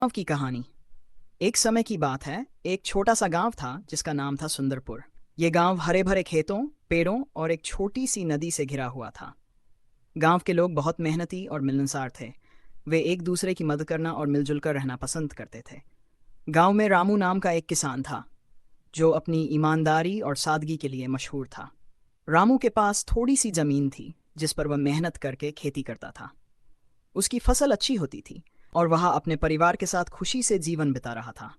गांव की कहानी। एक समय की बात है। एक छोटा सा गांव था जिसका नाम था सुंदरपुर। ये गांव हरे भरे खेतों, पेड़ों और एक छोटी सी नदी से घिरा हुआ था। गांव के लोग बहुत मेहनती और मिलनसार थे। वे एक दूसरे की मदद करना और मिलजुल कर रहना पसंद करते थे। गांव में रामू नाम का एक किसान था जो अपनी ईमानदारी और सादगी के लिए मशहूर था। रामू के पास थोड़ी सी जमीन थी जिस पर वह मेहनत करके खेती करता था। उसकी फसल अच्छी होती थी और वह अपने परिवार के साथ खुशी से जीवन बिता रहा था।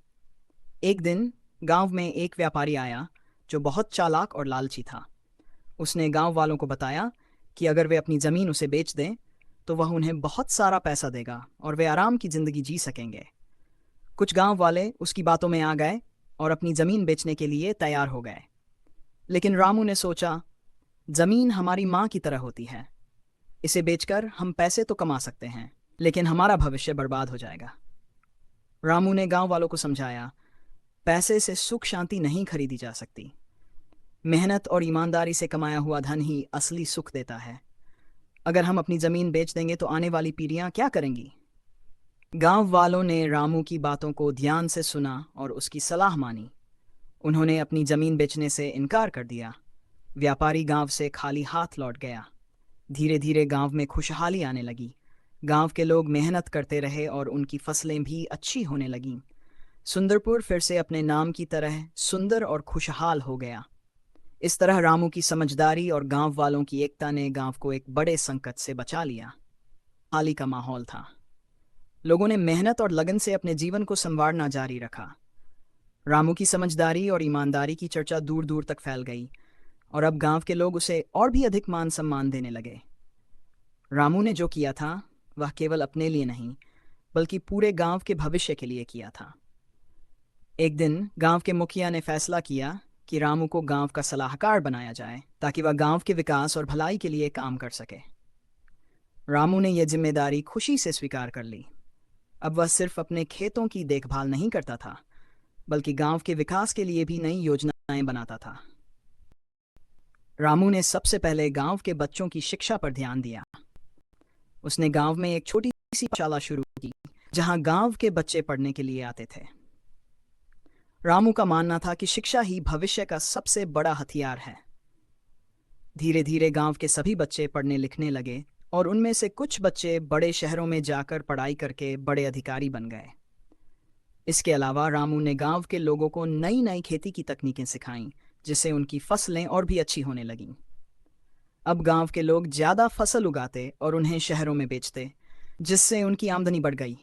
एक दिन गांव में एक व्यापारी आया जो बहुत चालाक और लालची था। उसने गांव वालों को बताया कि अगर वे अपनी जमीन उसे बेच दें तो वह उन्हें बहुत सारा पैसा देगा और वे आराम की जिंदगी जी सकेंगे। कुछ गांव वाले उसकी बातों में आ गए और अपनी जमीन बेचने के लिए तैयार हो गए। लेकिन रामू ने सोचा, जमीन हमारी माँ की तरह होती है। इसे बेचकर हम पैसे तो कमा सकते हैं, लेकिन हमारा भविष्य बर्बाद हो जाएगा। रामू ने गांव वालों को समझाया, पैसे से सुख शांति नहीं खरीदी जा सकती। मेहनत और ईमानदारी से कमाया हुआ धन ही असली सुख देता है। अगर हम अपनी जमीन बेच देंगे तो आने वाली पीढ़ियां क्या करेंगी? गांव वालों ने रामू की बातों को ध्यान से सुना और उसकी सलाह मानी। उन्होंने अपनी जमीन बेचने से इनकार कर दिया। व्यापारी गांव से खाली हाथ लौट गया। धीरे धीरे गांव में खुशहाली आने लगी। गांव के लोग मेहनत करते रहे और उनकी फसलें भी अच्छी होने लगीं। सुंदरपुर फिर से अपने नाम की तरह सुंदर और खुशहाल हो गया। इस तरह रामू की समझदारी और गांव वालों की एकता ने गांव को एक बड़े संकट से बचा लिया। हाली का माहौल था। लोगों ने मेहनत और लगन से अपने जीवन को संवारना जारी रखा। रामू की समझदारी और ईमानदारी की चर्चा दूर दूर तक फैल गई और अब गांव के लोग उसे और भी अधिक मान सम्मान देने लगे। रामू ने जो किया था वह केवल अपने लिए नहीं, बल्कि पूरे गांव के भविष्य के लिए किया था। एक दिन गांव के मुखिया ने फैसला किया कि रामू को गांव का सलाहकार बनाया जाए ताकि वह गांव के विकास और भलाई के लिए काम कर सके। रामू ने यह जिम्मेदारी खुशी से स्वीकार कर ली। अब वह सिर्फ अपने खेतों की देखभाल नहीं करता था, बल्कि गांव के विकास के लिए भी नई योजनाएं बनाता था। रामू ने सबसे पहले गांव के बच्चों की शिक्षा पर ध्यान दिया। उसने गांव में एक छोटी सी शाला शुरू की जहां गांव के बच्चे पढ़ने के लिए आते थे। रामू का मानना था कि शिक्षा ही भविष्य का सबसे बड़ा हथियार है। धीरे धीरे गांव के सभी बच्चे पढ़ने लिखने लगे और उनमें से कुछ बच्चे बड़े शहरों में जाकर पढ़ाई करके बड़े अधिकारी बन गए। इसके अलावा रामू ने गांव के लोगों को नई नई खेती की तकनीकें सिखाईं, जिससे उनकी फसलें और भी अच्छी होने लगीं। अब गांव के लोग ज्यादा फसल उगाते और उन्हें शहरों में बेचते, जिससे उनकी आमदनी बढ़ गई।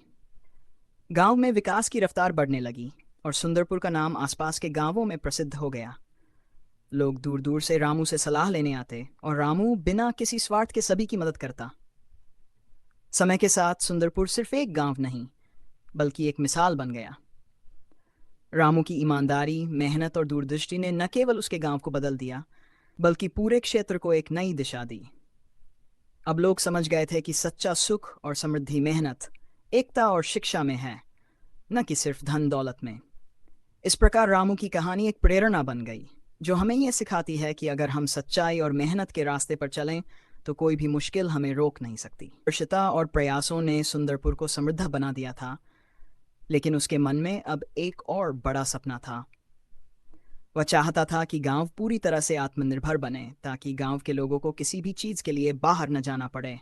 गांव में विकास की रफ्तार बढ़ने लगी और सुंदरपुर का नाम आसपास के गांवों में प्रसिद्ध हो गया। लोग दूर दूर से रामू से सलाह लेने आते और रामू बिना किसी स्वार्थ के सभी की मदद करता। समय के साथ सुंदरपुर सिर्फ एक गांव नहीं, बल्कि एक मिसाल बन गया। रामू की ईमानदारी, मेहनत और दूरदृष्टि ने न केवल उसके गांव को बदल दिया, बल्कि पूरे क्षेत्र को एक नई दिशा दी। अब लोग समझ गए थे कि सच्चा सुख और समृद्धि मेहनत, एकता और शिक्षा में है, न कि सिर्फ धन दौलत में। इस प्रकार रामू की कहानी एक प्रेरणा बन गई, जो हमें यह सिखाती है कि अगर हम सच्चाई और मेहनत के रास्ते पर चलें तो कोई भी मुश्किल हमें रोक नहीं सकती। वर्षता और प्रयासों ने सुंदरपुर को समृद्ध बना दिया था, लेकिन उसके मन में अब एक और बड़ा सपना था। वह चाहता था कि गांव पूरी तरह से आत्मनिर्भर बने, ताकि गांव के लोगों को किसी भी चीज के लिए बाहर न जाना पड़े।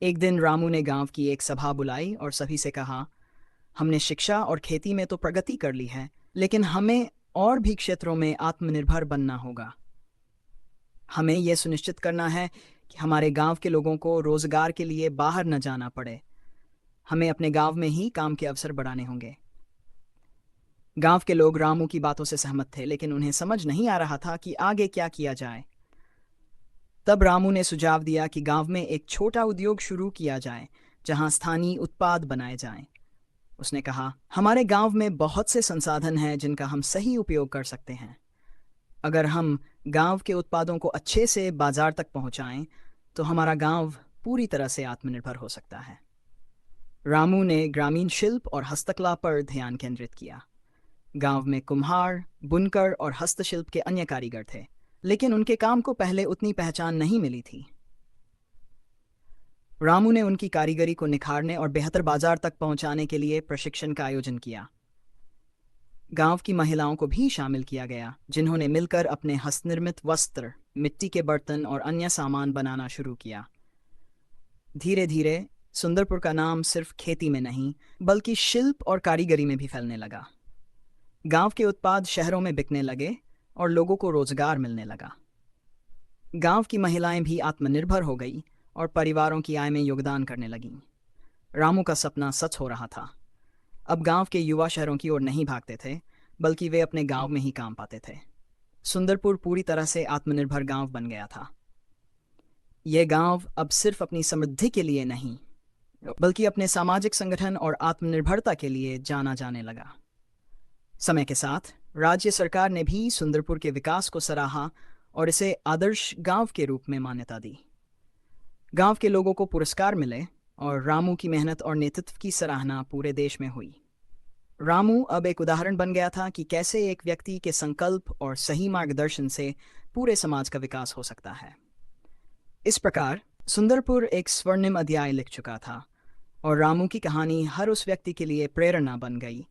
एक दिन रामू ने गांव की एक सभा बुलाई और सभी से कहा, हमने शिक्षा और खेती में तो प्रगति कर ली है, लेकिन हमें और भी क्षेत्रों में आत्मनिर्भर बनना होगा। हमें यह सुनिश्चित करना है कि हमारे गांव के लोगों को रोजगार के लिए बाहर न जाना पड़े। हमें अपने गांव में ही काम के अवसर बढ़ाने होंगे। गांव के लोग रामू की बातों से सहमत थे, लेकिन उन्हें समझ नहीं आ रहा था कि आगे क्या किया जाए। तब रामू ने सुझाव दिया कि गांव में एक छोटा उद्योग शुरू किया जाए जहां स्थानीय उत्पाद बनाए जाएं। उसने कहा, हमारे गांव में बहुत से संसाधन हैं जिनका हम सही उपयोग कर सकते हैं। अगर हम गांव के उत्पादों को अच्छे से बाजार तक पहुंचाएं तो हमारा गांव पूरी तरह से आत्मनिर्भर हो सकता है। रामू ने ग्रामीण शिल्प और हस्तकला पर ध्यान केंद्रित किया। गांव में कुम्हार, बुनकर और हस्तशिल्प के अन्य कारीगर थे, लेकिन उनके काम को पहले उतनी पहचान नहीं मिली थी। रामू ने उनकी कारीगरी को निखारने और बेहतर बाजार तक पहुंचाने के लिए प्रशिक्षण का आयोजन किया। गांव की महिलाओं को भी शामिल किया गया, जिन्होंने मिलकर अपने हस्तनिर्मित वस्त्र, मिट्टी के बर्तन और अन्य सामान बनाना शुरू किया। धीरे धीरे सुंदरपुर का नाम सिर्फ खेती में नहीं, बल्कि शिल्प और कारीगरी में भी फैलने लगा। गांव के उत्पाद शहरों में बिकने लगे और लोगों को रोजगार मिलने लगा। गांव की महिलाएं भी आत्मनिर्भर हो गई और परिवारों की आय में योगदान करने लगीं। रामू का सपना सच हो रहा था। अब गांव के युवा शहरों की ओर नहीं भागते थे, बल्कि वे अपने गांव में ही काम पाते थे। सुंदरपुर पूरी तरह से आत्मनिर्भर गांव बन गया था। यह गांव अब सिर्फ अपनी समृद्धि के लिए नहीं, बल्कि अपने सामाजिक संगठन और आत्मनिर्भरता के लिए जाना जाने लगा। समय के साथ राज्य सरकार ने भी सुंदरपुर के विकास को सराहा और इसे आदर्श गांव के रूप में मान्यता दी। गांव के लोगों को पुरस्कार मिले और रामू की मेहनत और नेतृत्व की सराहना पूरे देश में हुई। रामू अब एक उदाहरण बन गया था कि कैसे एक व्यक्ति के संकल्प और सही मार्गदर्शन से पूरे समाज का विकास हो सकता है। इस प्रकार सुंदरपुर एक स्वर्णिम अध्याय लिख चुका था और रामू की कहानी हर उस व्यक्ति के लिए प्रेरणा बन गई